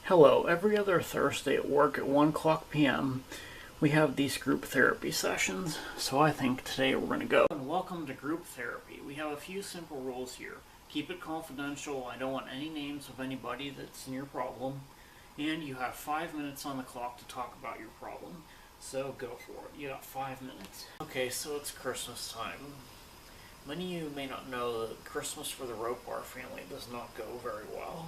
Hello, every other Thursday at work at 1 o'clock p.m. we have these group therapy sessions, so I think today we're going to go. And welcome to group therapy. We have a few simple rules here. Keep it confidential. I don't want any names of anybody that's in your problem. And you have 5 minutes on the clock to talk about your problem. So go for it. You got 5 minutes. Okay, so it's Christmas time. Many of you may not know that Christmas for the Ropar family does not go very well.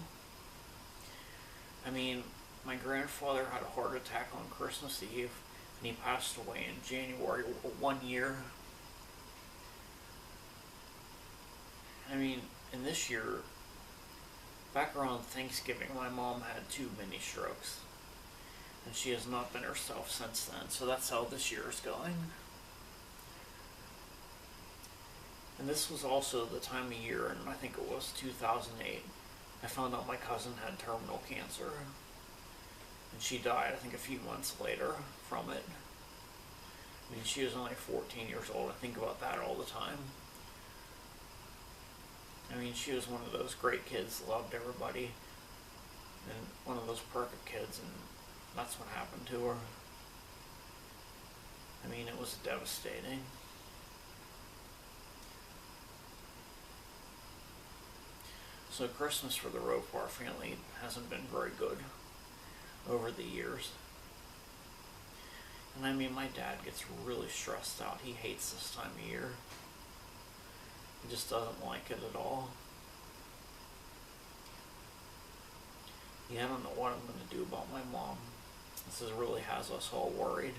I mean, my grandfather had a heart attack on Christmas Eve, and he passed away in January 1 year. I mean, in this year, back around Thanksgiving, my mom had 2 mini strokes, and she has not been herself since then, so that's how this year is going. And this was also the time of year, and I think it was 2008, I found out my cousin had terminal cancer. And she died, I think, a few months later from it. I mean, she was only 14 years old. I think about that all the time. I mean, she was one of those great kids, loved everybody, and one of those perfect kids, and that's what happened to her. I mean, it was devastating. So Christmas for the Ropar family hasn't been very good over the years. And I mean, my dad gets really stressed out. He hates this time of year. He just doesn't like it at all. Yeah, I don't know what I'm going to do about my mom. This really has us all worried.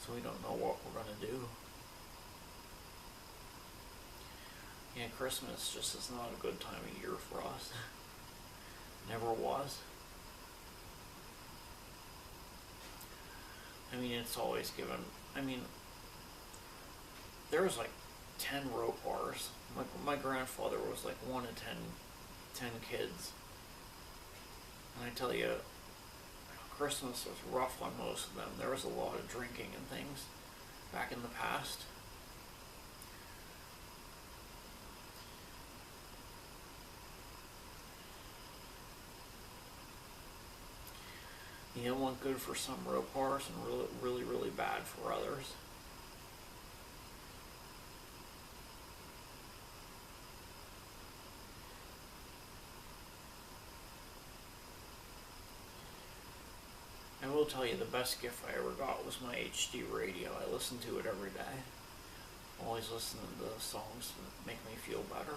So we don't know what we're going to do. Yeah, Christmas just is not a good time of year for us. Never was. I mean, it's always given, I mean, there was like 10 Ropars. My grandfather was like 1 in 10 kids. And I tell you, Christmas was rough on most of them. There was a lot of drinking and things back in the past. You know, one good for some Ropars and really bad for others. I will tell you, the best gift I ever got was my HD radio. I listen to it every day. Always listening to the songs that make me feel better.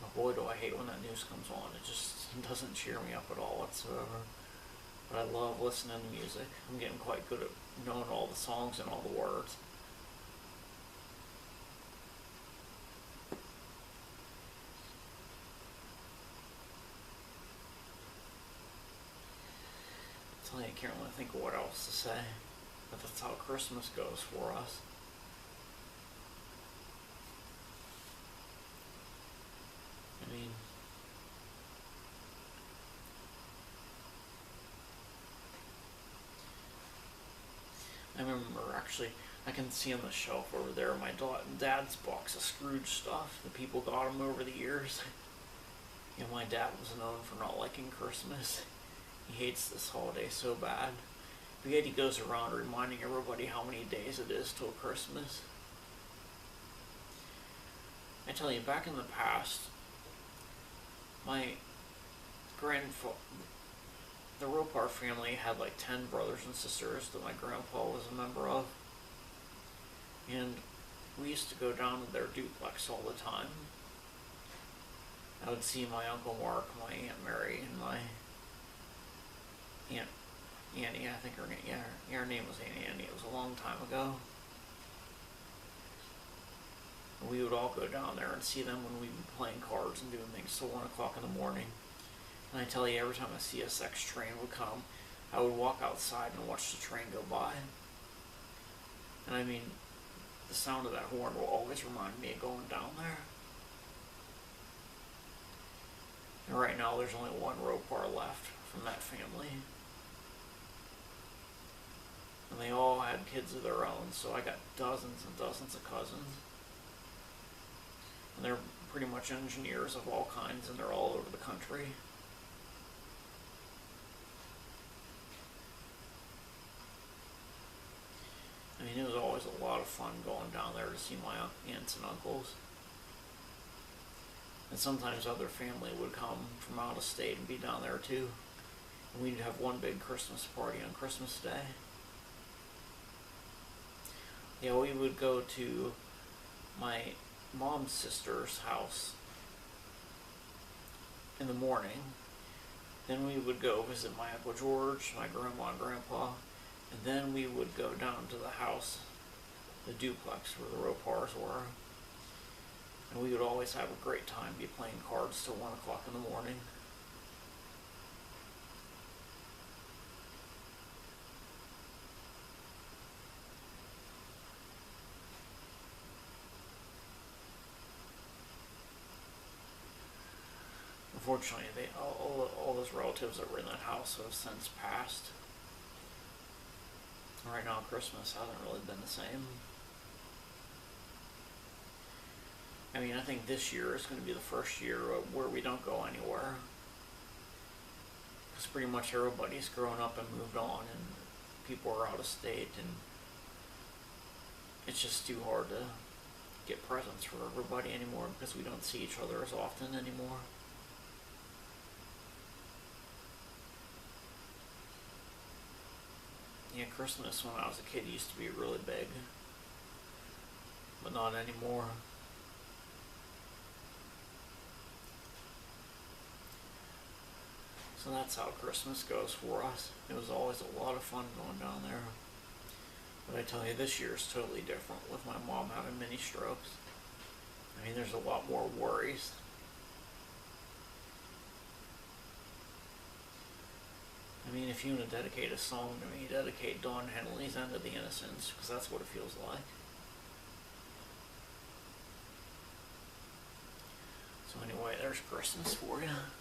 But boy, do I hate when that news comes on. It just doesn't cheer me up at all whatsoever. But I love listening to music. I'm getting quite good at knowing all the songs and all the words. I tell you, I can't really think of what else to say. But that's how Christmas goes for us. I mean, I remember actually, I can see on the shelf over there my dad's box of Scrooge stuff that people got him over the years. You know, my dad was known for not liking Christmas. He hates this holiday so bad. But yet he goes around reminding everybody how many days it is till Christmas. I tell you, back in the past, my the Ropar family had like 10 brothers and sisters that my grandpa was a member of. And we used to go down to their duplex all the time. I would see my Uncle Mark, my Aunt Mary, and my Aunt Annie. I think her name was Aunt Annie. It was a long time ago. We would all go down there and see them when we'd be playing cards and doing things till 1 o'clock in the morning. And I tell you, every time a CSX train would come, I would walk outside and watch the train go by. And I mean, the sound of that horn will always remind me of going down there. And right now, there's only one Ropar left from that family. And they all had kids of their own, so I got dozens and dozens of cousins. And they're pretty much engineers of all kinds, and they're all over the country. I mean, it was always a lot of fun going down there to see my aunts and uncles. And sometimes other family would come from out of state and be down there too. And we'd have one big Christmas party on Christmas Day. Yeah, we would go to my mom's sister's house in the morning. Then we would go visit my Uncle George, my grandma and grandpa, and then we would go down to the house, the duplex where the Ropars were. And we would always have a great time, be playing cards till 1 o'clock in the morning. Unfortunately, all those relatives that were in that house have since passed. Right now, Christmas hasn't really been the same. I mean, I think this year is going to be the first year where we don't go anywhere. Because pretty much everybody's grown up and moved on, and people are out of state, and it's just too hard to get presents for everybody anymore because we don't see each other as often anymore. Yeah, Christmas when I was a kid used to be really big, but not anymore. So that's how Christmas goes for us. It was always a lot of fun going down there. But I tell you, this year is totally different with my mom having mini strokes. I mean, there's a lot more worries. I mean, if you want to dedicate a song to me, dedicate Don Henley's End of the Innocents, because that's what it feels like. So anyway, there's Christmas for you.